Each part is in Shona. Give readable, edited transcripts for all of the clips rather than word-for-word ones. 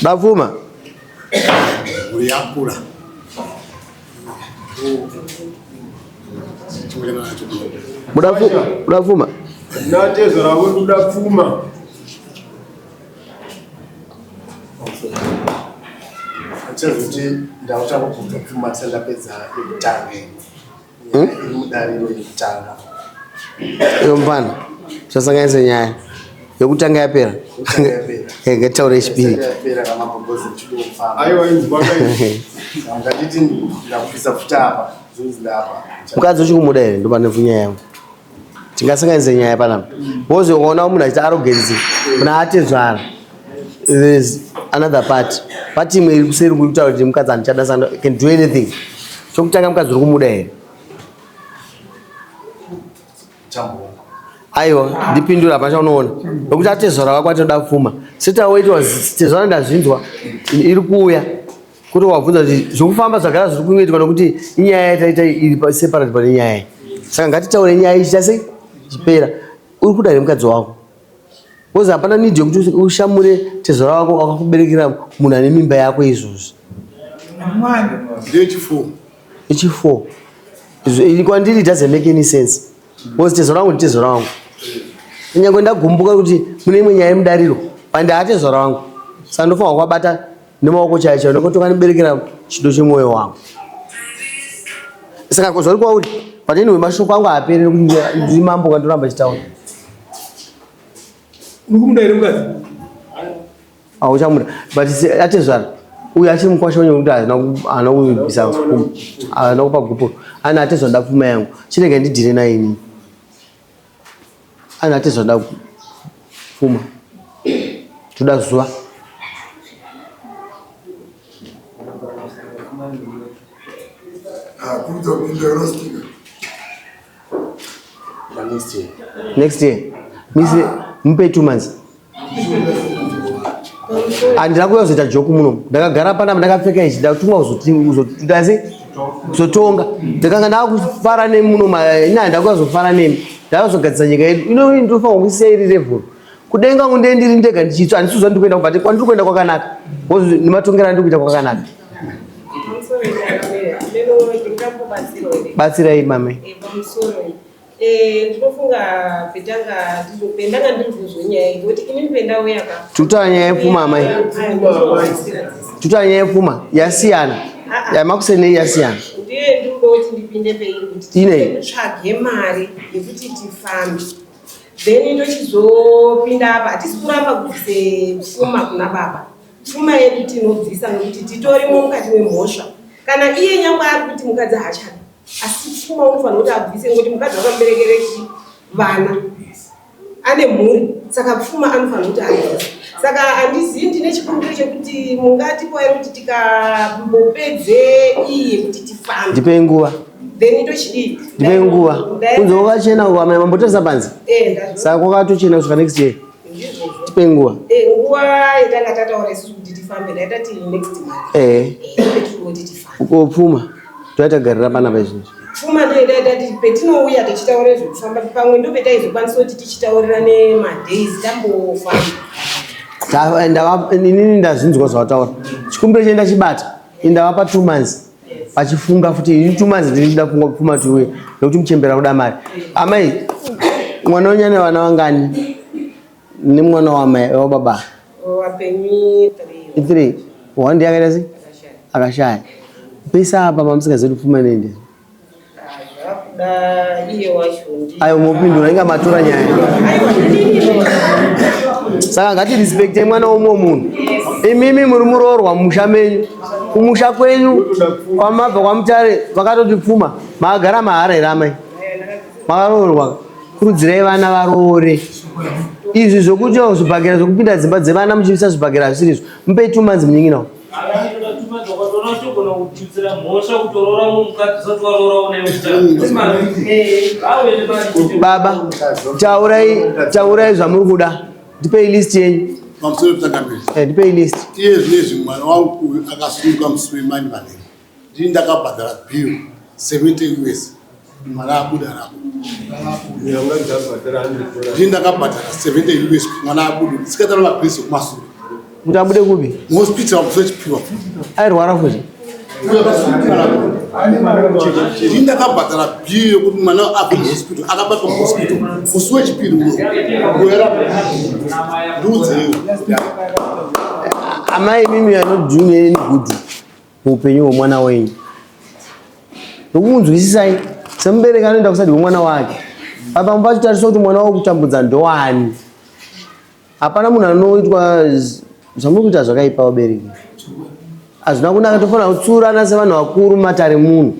Pfuma. Uyakura. Pfuma. Vatezvara kuda Pfuma. Achazuti ndautaka kubva Pfuma tsandapedza kutanga. Mudari wekutanga. Yombana. Chasangaisa nyaya. Yokutanga yapera. Ngataura chipiri. Yapera kama magozi chidofamba. Aiwa inzwakaizvi. Nganditi ndakupisa futa apa. Zvinzilapa. Mukadzi uchikumuda here ndo pane nyaya yangu. Tingasanganisa nyaya panapa. Wozo ukaona munhu achita arrogance muna atezvara. There is another part. Part imwe iri kuseri kutaura kuti mukadzi andichada can do anything. Chokutanga mukadzi uri kumuda here. Chambo. Aiwa, ndipindura pachaunoona. Nokuti atezvara wako atoda Pfuma. Sitawaitwa tezvara ndazvinzwa iri kuuya. Kuti wabvunza kuti zvokufamba zvagara zviri kuitwa nokuti inyaya taita iri separate pane nyaya. Saka ngatitaure nyaya ichita sei chipera. Uri kuda mukadzi wako. Wozi hapana need yokuti ushamure tezvara wako akakuberekera munhu ane mimba yako izvozvi. Chifo. Kwandiri it doesn't make any sense. Wozi tezvara wangu nditezvara wangu. Kunyange ndagumbuka kuti mune imwe nyaya yemudariro pande atezvara wangu. Saka ndofanirwa kuabata nemaoko chaicho nokuti wakaniberekera chido chemwoyo wangu. Saka kuzori kwauri pateni wemashoko angu apere nokuti ndiri mambo kandoramba chitaura. Uri kumuda here mukadzi? Auchamuda. But atezvara uyu achimukwasha kuti haana kubvisa Pfuma. Haana kupa gupuro. Ana atezvara nda Pfuma yangu. Chirege ndidhire naye ini. Ana atezvara nda Pfuma. Toda zuva. Next year. Mupe 2 months. Andira kuzoita joke muno. Ndakagara pana ndakapfeka ichi ndatumwa kuzotonga. Ndakanga ndakufara nemuno ina ndakuzofara nemi. Ndakuzogadzisa nyika yedu. Ino ndinofanira kusiya iri level. Kudenga kunde ndiri ndega ndichitsva andisuzwa ndikuenda kubati kwandiri kuenda kwakanaka. Wozi nematongera ndikuita kwakanaka. Batsirai mame. Ndinofunga petanga ndizopendanga ndinozwe nyaya iyi kuti ini ndipenda uyaka. Tuta nyaya yePfuma mai. Tuta nyaya yePfuma yasiyana. Yamakusene yasiyana. Ndiye ndinoda kuti ndipinde peiri kuti titsvage mari yekuti tifambe. Then ndochizopinda apa hatisi kuramba kubvise Pfuma kuna baba. Pfuma yedu tinobvisa nokuti titorimo mukati memhosva. Kana iye nyangwe ari kuti mukadzi haachada. Asi Pfuma unofanira kuti abvise ngekuti mukadzi wakamuberekera vana ane mhuri. Saka Pfuma anofanira kuti abvise. Saka handizivi ndine chikumbiro chekuti mungatipo here kuti tikambopedze iye kuti tifambe. Ndipe nguva. Then ndochidii? Ndipe nguva. Kunze wakachena ukamaya mambotesa panzi. Saka kwakatochena kusvika next year. Tipe nguva. Nguva yatanga tataura isusu kuti tifambe ndaita ti next month. Kuti tifambe. Uko Pfuma toitagarira panapa izvozvi. Pfuma ndoitaita kuti petinouya tichitaura zvekufamba pamwe ndo petaizokwanisa kuti tichitaurira madays tambofamba. Inini ndazvinzwa zvawataura. Chikumbiro chenda chibata. Indavapa 2 months. Pachifunga futi 2 months ndinoda funga Pfuma tuwe nokuti muchembera kuda mari. Amai mwana wanyane vana vangani? Ni mwana wa baba. Wapenyu 3. Wandi yakaita sei? Akashaya. Pesa apa mamusingazodi Pfuma nende. Iye wacho ndi. Ayo mupindura inga matura nyaya. Saka ngati respect mwana womwe munhu. Imimi muri murorwa mumusha menyu. Kumusha kwenyu kwamabva kwamutare vakatoti Pfuma magara maharera mai. Makarorwa kurudzirai vana varore. Izvi zvokuti zvibhagera zvokupinda dzimba dzevana muchivisa zvibhagera zvisiri mupe 2 months munyinginawo. Baba taurai zvamuri kuda. Ndipei list yenyu. Ndipei list. Iye zvinezvi mwana wangu akasunga musi wemani vanenge. Ndini ndakabhadhara bill 70 US. mwana abuda rapo. Nyanga dzabhadhara $100. Ndinda kabhadhara $70 mwana abuda. Sikatara maplese kumasure. Kuti abude kupi? Hospital kuzochipiwa. Airwara futi. Ndinda kabhadhara bill yokuti mwana abude hospital akabatwa hospital. Kusuwe chipiri uno. Kuera. Nduze. Amai mimi are not doing any good. Muupenyu hwemwana wenyu. Nokumunzwisisai semubereki anoenda kusadi kwemwana wake. Apa mupachitarisa kuti mwana wako kutambudza ndoani. Hapana munhu anoitwa zvamuri kuita zvakaipa vabereki. Hazvina kunaka, tofanira kutsurana sevanhu vakuru mumatare munhu.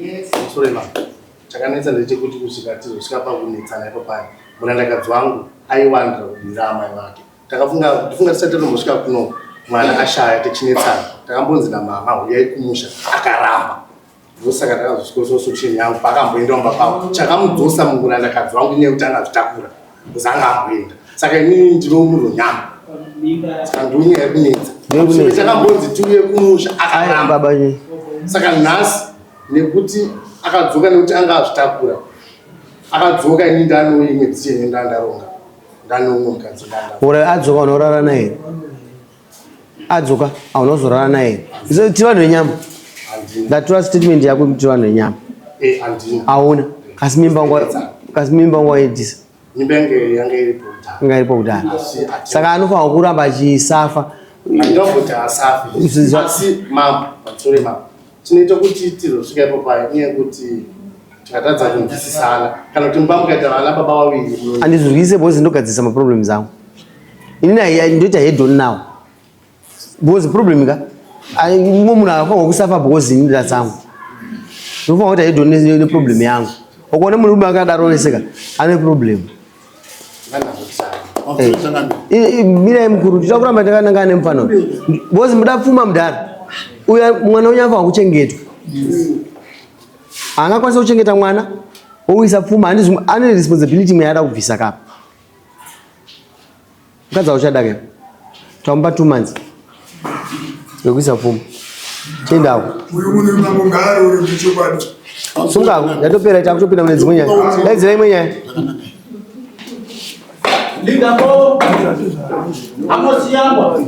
Chakanetsa ndechekuti kusvika tizosvika pakunetsana ipo paya. Murandakadzi wangu aiwandira kubvira amai vake. Takafunga tisati tatombosvika kuno mwana ashaya tichinetsana. Takambonzi namama uyai kumusha akaramba. Ndosaka takazosvika solution yangu pakamboenda pavo. Chakamudzosa murandakadzi wangu nekuti angazvitakura. Kuzanga amboenda. Saka inini ndino munhu nyama. Saka ndonyaya kunetsa. Takambonzi tiuye kumusha akaramba. Saka nhasi nekuti akadzoka nekuti anga azvitakura. Akadzoka inini ndano imwe dziye ndandaronga. Ndano mukadzi ndanda. Ora adzoka unorara naye. Adzoka aunozorara naye. Tiva vanhu venyama. Ndatora statement yako kuti vanhu venyama. Andina. Auna. Kasi mimba ngwaidisa. Mimba yanga iripo kudhara. Nga iripo kudhara. Saka anofanira kuramba achisafa. Ndinokuti asafi. Asi mama, patsore mama. Chinoita kuti tizosvika ipo paya nyekuti tikatadza kunzwisisana kana kuti mumba mukaita vana baba vaviri. Handizvirwise because ndogadzisa maproblems angu. Inini ndoita head on now. Because problem ka mumwe munhu akafanira kusafa because ndira dzangu. Ndofanira kuita head on neproblem yangu. Ukaona munhu akadaro neseka ane problem. Mirai mukuru tichakuramba takananga nemufano. Because muda pfuma mudhara. Uya mwana unyafanira kuchengetwa. Angakwanisa kuchengeta mwana oisa pfuma ane responsibility mweada kubvisa kapa. Mukadzi uchadaka tamupa 2 months yekuisa pfuma chendawo uyu munhu unongaro uri muchokwadi sungaku yatopera takutopinda mune dzimwe nyaya daidzira imwe nyaya Linda po. Amos yamba.